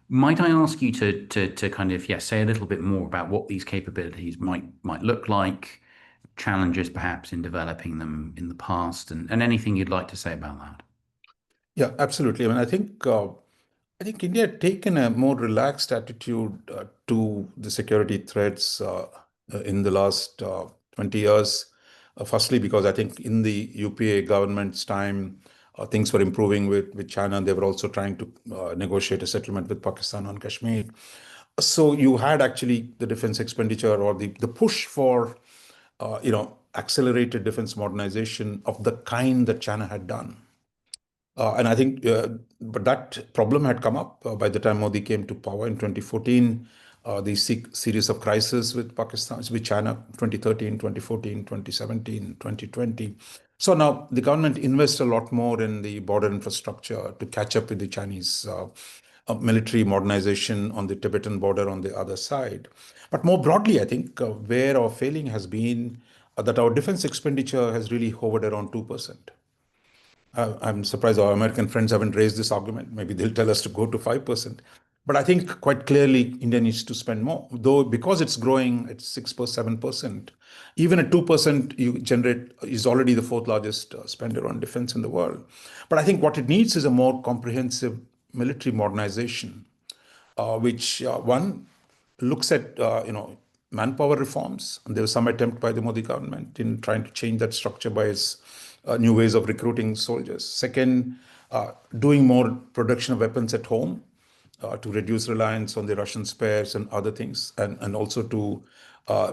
[SPEAKER 1] Might I ask you to kind of, say a little bit more about what these capabilities might look like, challenges perhaps in developing them in the past, and anything you'd like to say about that?
[SPEAKER 2] Yeah, absolutely. I think India had taken a more relaxed attitude to the security threats in the last 20 years. Firstly, because I think in the UPA government's time, things were improving with China, and they were also trying to negotiate a settlement with Pakistan on Kashmir. So you had actually the defense expenditure, or the push for accelerated defense modernization of the kind that China had done. And I think, but that problem had come up by the time Modi came to power in 2014. The series of crises with Pakistan, with China, 2013, 2014, 2017, 2020. So now the government invests a lot more in the border infrastructure to catch up with the Chinese military modernization on the Tibetan border on the other side. But more broadly, I think where our failing has been that our defense expenditure has really hovered around 2%. I'm surprised our American friends haven't raised this argument. Maybe they'll tell us to go to 5%. But I think quite clearly India needs to spend more, though because it's growing at 6%, 7%, even at 2% you generate is already the fourth largest spender on defense in the world. But I think what it needs is a more comprehensive military modernization, which one looks at manpower reforms. And there was some attempt by the Modi government in trying to change that structure by its new ways of recruiting soldiers. Second, doing more production of weapons at home to reduce reliance on the Russian spares and other things, and also to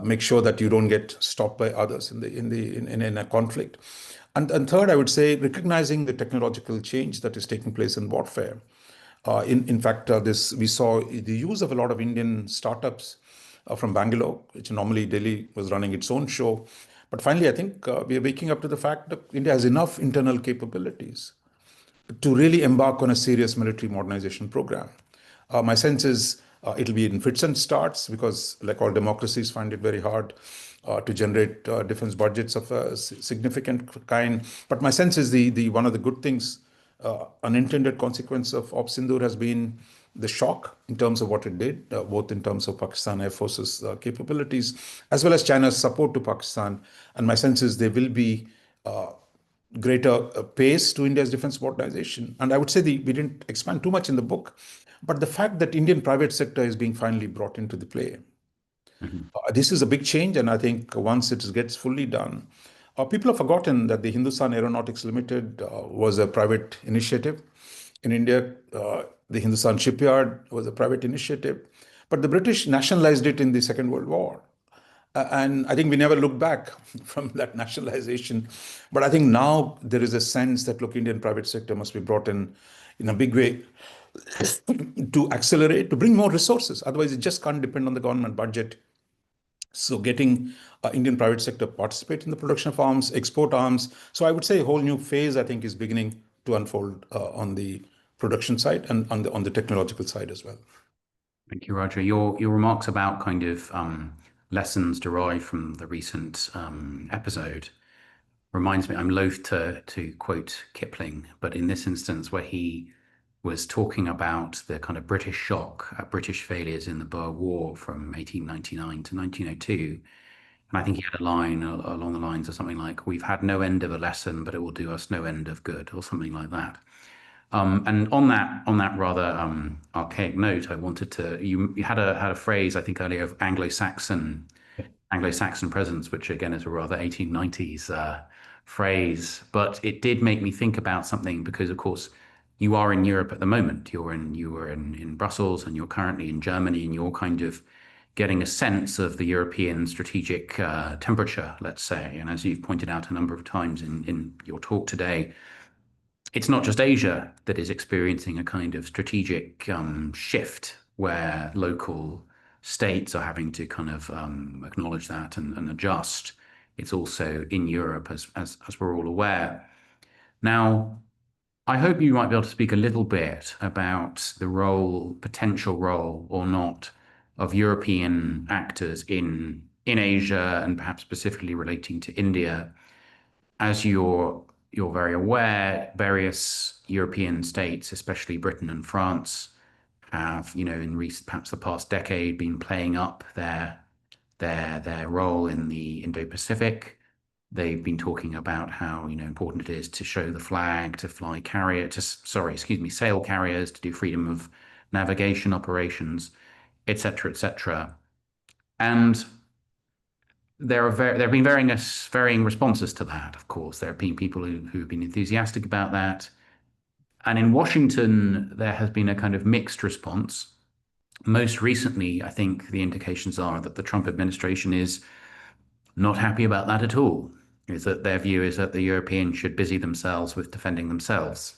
[SPEAKER 2] make sure that you don't get stopped by others in a conflict. And third, I would say recognizing the technological change that is taking place in warfare. In fact, we saw the use of a lot of Indian startups from Bangalore, which normally Delhi was running its own show. But finally, I think we are waking up to the fact that India has enough internal capabilities to really embark on a serious military modernization program. My sense is it'll be in fits and starts because, like all democracies, find it very hard to generate defense budgets of a significant kind. But my sense is the one of the good things, unintended consequence of Op Sindoor has been the shock in terms of what it did, both in terms of Pakistan Air Force's capabilities as well as China's support to Pakistan. And my sense is there will be greater pace to India's defense modernization. And I would say we didn't expand too much in the book, but the fact that Indian private sector is being finally brought into the play. This is a big change, and I think once it gets fully done, people have forgotten that the Hindustan Aeronautics Limited was a private initiative in India. The Hindustan Shipyard was a private initiative, but the British nationalized it in the Second World War. And I think we never looked back from that nationalization. But I think now there is a sense that, look, Indian private sector must be brought in a big way to accelerate, to bring more resources. Otherwise, it just can't depend on the government budget. So getting Indian private sector participate in the production of arms, export arms. So I would say a whole new phase, I think, is beginning to unfold on the production side and on the technological side as well.
[SPEAKER 1] Thank you, Roger. Your remarks about kind of lessons derived from the recent episode reminds me, I'm loath to quote Kipling, but in this instance where he was talking about the kind of British shock at British failures in the Boer War from 1899 to 1902. And I think he had a line along the lines of something like, "We've had no end of a lesson, but it will do us no end of good," or something like that. And on that rather archaic note, I wanted to, you had a phrase, I think earlier, of Anglo-Saxon presence, which again is a rather 1890s phrase, but it did make me think about something because, of course, you are in Europe at the moment. You were in Brussels, and you're currently in Germany, and you're kind of getting a sense of the European strategic temperature, let's say. And as you've pointed out a number of times in your talk today, it's not just Asia that is experiencing a kind of strategic shift where local states are having to kind of acknowledge that and adjust. It's also in Europe, as we're all aware. Now, I hope you might be able to speak a little bit about the role, potential role or not, of European actors in Asia, and perhaps specifically relating to India. As you're very aware, various European states, especially Britain and France, have, in recent, perhaps the past decade, been playing up their role in the Indo-Pacific. They've been talking about how, important it is to show the flag, to sail carriers, to do freedom of navigation operations, etc., etc. And there have been varying responses to that. Of course, there have been people who've been enthusiastic about that. And in Washington, there has been a kind of mixed response. Most recently, I think the indications are that the Trump administration is not happy about that at all. Is that their view is that the Europeans should busy themselves with defending themselves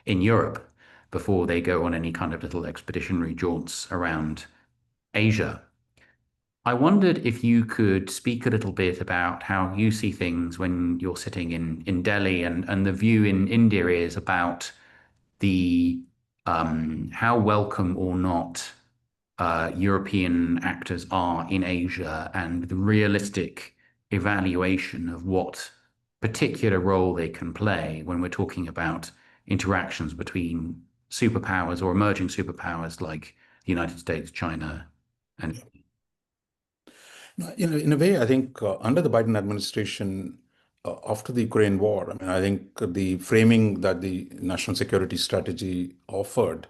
[SPEAKER 1] in Europe before they go on any kind of little expeditionary jaunts around Asia. I wondered if you could speak a little bit about how you see things when you're sitting in Delhi, and the view in India is about the how welcome or not European actors are in Asia, and the realistic evaluation of what particular role they can play when we're talking about interactions between superpowers or emerging superpowers like the United States, China, and
[SPEAKER 2] In a way, I think under the Biden administration, after the Ukraine war, I mean, I think the framing that the national security strategy offered,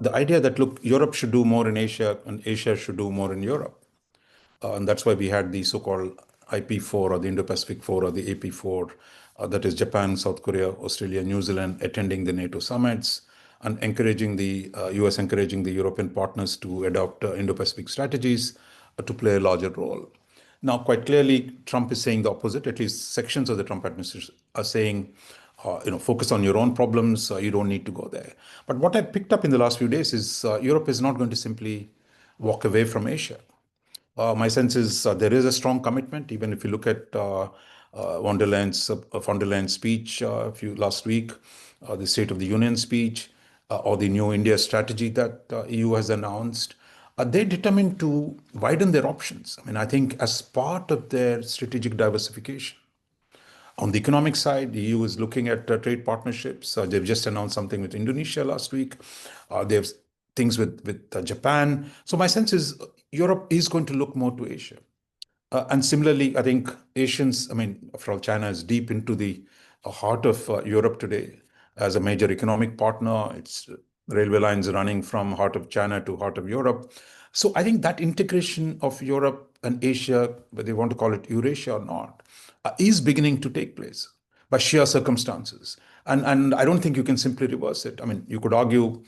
[SPEAKER 2] the idea that, look, Europe should do more in Asia and Asia should do more in Europe. And that's why we had the so-called IP4 or the Indo-Pacific 4 or the AP4, that is Japan, South Korea, Australia, New Zealand, attending the NATO summits and encouraging the US, encouraging the European partners to adopt Indo-Pacific strategies to play a larger role. Now, quite clearly, Trump is saying the opposite. At least sections of the Trump administration are saying, focus on your own problems. You don't need to go there. But what I picked up in the last few days is Europe is not going to simply walk away from Asia. My sense is there is a strong commitment. Even if you look at von der Leyen's speech last week, the State of the Union speech, or the new India strategy that EU has announced, they're determined to widen their options. I mean, I think as part of their strategic diversification. On the economic side, the EU is looking at trade partnerships. They've just announced something with Indonesia last week. They have things with Japan. So my sense is Europe is going to look more to Asia. And similarly, I think Asians, I mean, after all, China is deep into the heart of Europe today as a major economic partner. It's railway lines running from heart of China to heart of Europe. So I think that integration of Europe and Asia, whether you want to call it Eurasia or not, is beginning to take place by sheer circumstances. And I don't think you can simply reverse it. I mean, you could argue,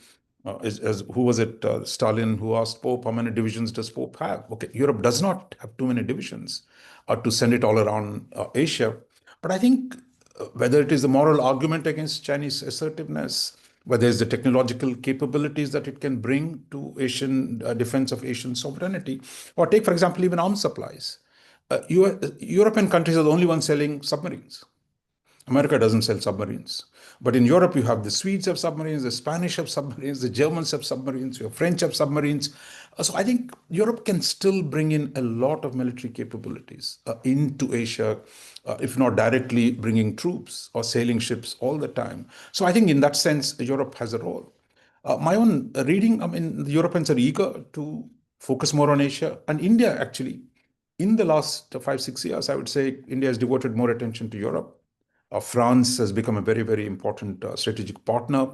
[SPEAKER 2] as who was it, Stalin, who asked Pope, how many divisions does Pope have? Okay, Europe does not have too many divisions to send it all around Asia. But I think whether it is the moral argument against Chinese assertiveness, whether it's the technological capabilities that it can bring to Asian defense of Asian sovereignty, or take, for example, even arms supplies. European countries are the only ones selling submarines. America doesn't sell submarines. But in Europe, you have the Swedes have submarines, the Spanish have submarines, the Germans have submarines, your French have submarines. So I think Europe can still bring in a lot of military capabilities into Asia, if not directly bringing troops or sailing ships all the time. So I think in that sense, Europe has a role. My own reading, I mean, the Europeans are eager to focus more on Asia, and India actually, in the last 5, 6 years, I would say India has devoted more attention to Europe. France has become a very, very important strategic partner.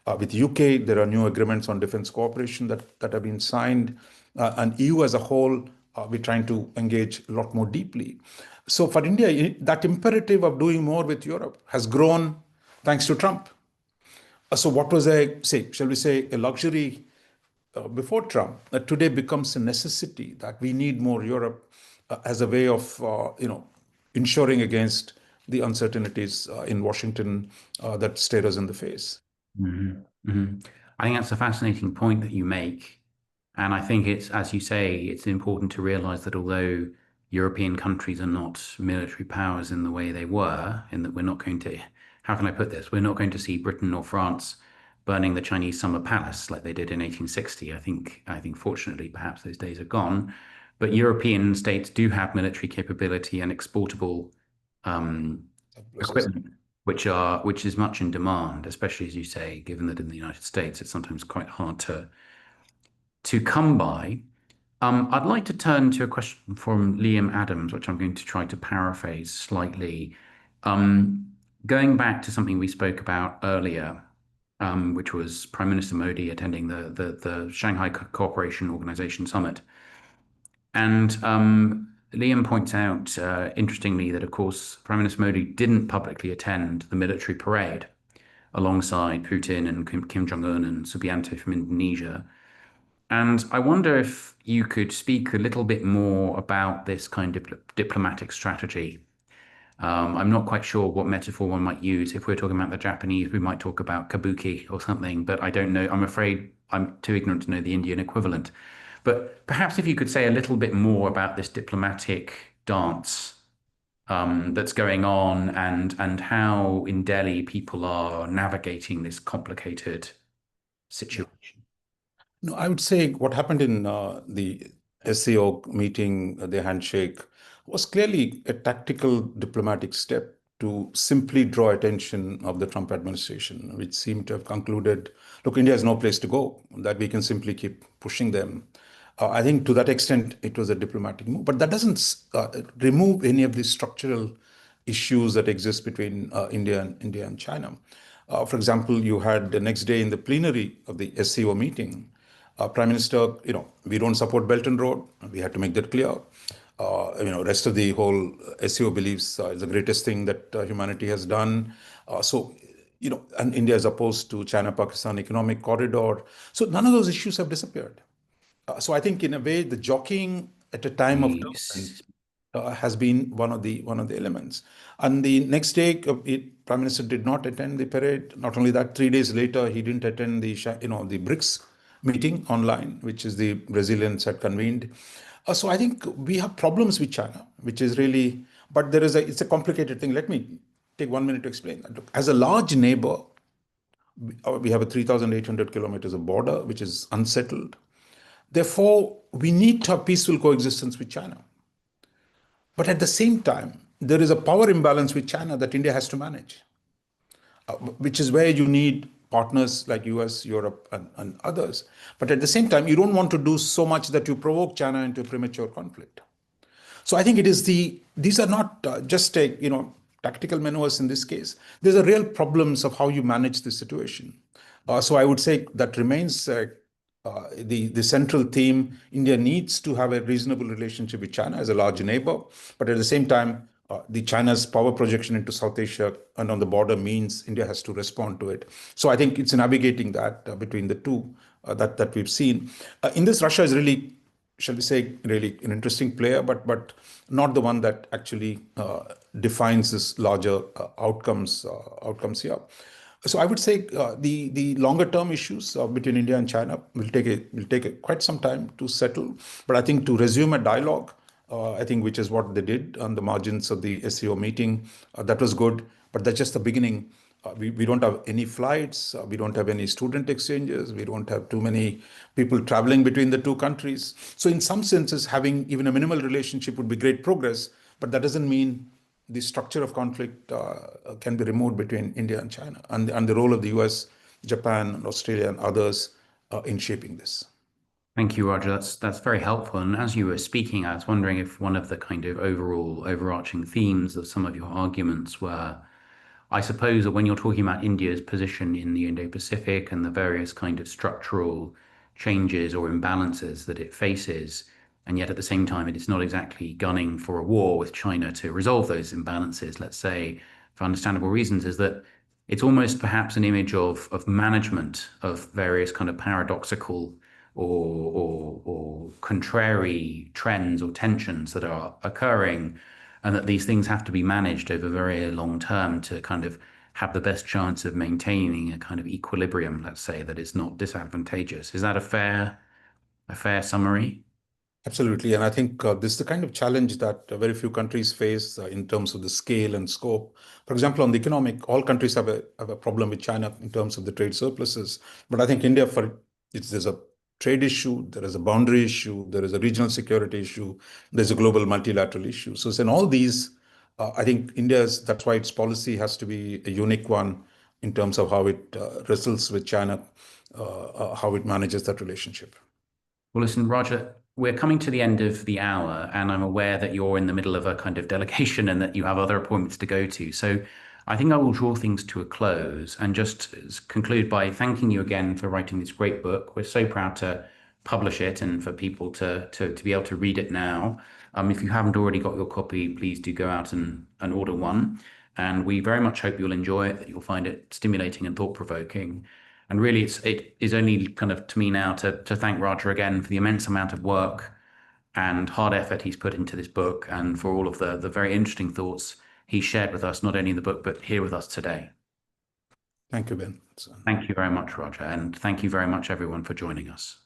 [SPEAKER 2] With UK, there are new agreements on defense cooperation that have been signed. And EU as a whole, we're trying to engage a lot more deeply. So for India, that imperative of doing more with Europe has grown thanks to Trump. So what was shall we say, a luxury before Trump, that today becomes a necessity that we need more Europe as a way of, ensuring against the uncertainties in Washington that stare us in the face.
[SPEAKER 1] Mhm, mhm. I think that's a fascinating point that you make. And I think it's, as you say, it's important to realize that although European countries are not military powers in the way they were, in that we're not going to, how can I put this? We're not going to see Britain or France burning the Chinese Summer Palace like they did in 1860. I think fortunately, perhaps those days are gone. But European states do have military capability and exportable equipment, which is much in demand, especially as you say, given that in the United States it's sometimes quite hard to come by. I'd like to turn to a question from Liam Adams, which I'm going to try to paraphrase slightly. Going back to something we spoke about earlier, which was Prime Minister Modi attending the Shanghai Cooperation Organization Summit. And Liam points out, interestingly, that of course Prime Minister Modi didn't publicly attend the military parade alongside Putin and Kim Jong-un and Subianto from Indonesia. And I wonder if you could speak a little bit more about this kind of diplomatic strategy. I'm not quite sure what metaphor one might use. If we're talking about the Japanese, we might talk about kabuki or something, but I don't know. I'm afraid I'm too ignorant to know the Indian equivalent. But perhaps if you could say a little bit more about this diplomatic dance that's going on and how in Delhi people are navigating this complicated
[SPEAKER 2] Yeah.
[SPEAKER 1] situation.
[SPEAKER 2] No, I would say what happened in the SCO meeting, the handshake, was clearly a tactical diplomatic step to simply draw attention of the Trump administration, which seemed to have concluded, look, India has no place to go, that we can simply keep pushing them. I think to that extent, it was a diplomatic move, but that doesn't remove any of the structural issues that exist between India and China. For example, you had the next day in the plenary of the SCO meeting, Prime Minister, we don't support Belt and Road. We had to make that clear. Rest of the whole SEO believes is the greatest thing that humanity has done. And India is opposed to China-Pakistan economic corridor. So none of those issues have disappeared. So I think in a way, the jockeying at a time of turmoil
[SPEAKER 1] Yes.
[SPEAKER 2] has been one of the elements. And the next day, Prime Minister did not attend the parade. Not only that, 3 days later, he didn't attend the BRICS meeting online, which is the Brazilians had convened. So I think we have problems with China, which is really, but it's a complicated thing. Let me take 1 minute to explain that. Look, as a large neighbor, we have a 3,800 kilometers of border, which is unsettled. Therefore, we need to have peaceful coexistence with China. But at the same time, there is a power imbalance with China that India has to manage, which is where you need partners like US, Europe, and others. But at the same time, you don't want to do so much that you provoke China into premature conflict. So I think these are not just tactical maneuvers in this case. There's a real problems of how you manage the situation. So I would say that remains the central theme. India needs to have a reasonable relationship with China as a large neighbor, but at the same time, the China's power projection into South Asia and on the border means India has to respond to it. So I think it's navigating that between the two that we've seen. In this, Russia is really, shall we say, really an interesting player, but not the one that actually defines this larger outcomes here. So I would say the longer term issues between India and China will take quite some time to settle. But I think to resume a dialogue, I think which is what they did on the margins of the SEO meeting, that was good. But that's just the beginning. We don't have any flights. We don't have any student exchanges. We don't have too many people traveling between the two countries. So in some senses, having even a minimal relationship would be great progress. But that doesn't mean the structure of conflict can be removed between India and China, and the role of the US, Japan, Australia, and others in shaping this.
[SPEAKER 1] Thank you, Roger. That's very helpful. And as you were speaking, I was wondering if one of the kind of overall overarching themes of some of your arguments were, I suppose, that when you're talking about India's position in the Indo-Pacific and the various kind of structural changes or imbalances that it faces, and yet at the same time, it is not exactly gunning for a war with China to resolve those imbalances, let's say, for understandable reasons, is that it's almost perhaps an image of management of various kind of paradoxical or contrary trends or tensions that are occurring, and that these things have to be managed over very long term to kind of have the best chance of maintaining a kind of equilibrium, let's say, that is not disadvantageous. Is that a fair summary?
[SPEAKER 2] Absolutely. And I think this is the kind of challenge that very few countries face in terms of the scale and scope. For example, on the economic, all countries have a problem with China in terms of the trade surpluses. But I think India, there's a trade issue, there is a boundary issue, there is a regional security issue, there's a global multilateral issue. So it's in all these, I think that's why its policy has to be a unique one in terms of how it wrestles with China, how it manages that relationship.
[SPEAKER 1] Well, listen, Roger, we're coming to the end of the hour, and I'm aware that you're in the middle of a kind of delegation and that you have other appointments to go to. So I think I will draw things to a close and just conclude by thanking you again for writing this great book. We're so proud to publish it and for people to be able to read it now. If you haven't already got your copy, please do go out and order one. And we very much hope you'll enjoy it, that you'll find it stimulating and thought-provoking. And really, it is only kind of to me now to thank Roger again for the immense amount of work and hard effort he's put into this book, and for all of the very interesting thoughts he shared with us, not only in the book, but here with us today.
[SPEAKER 2] Thank you, Ben.
[SPEAKER 1] Thank you very much, Roger. And thank you very much, everyone, for joining us.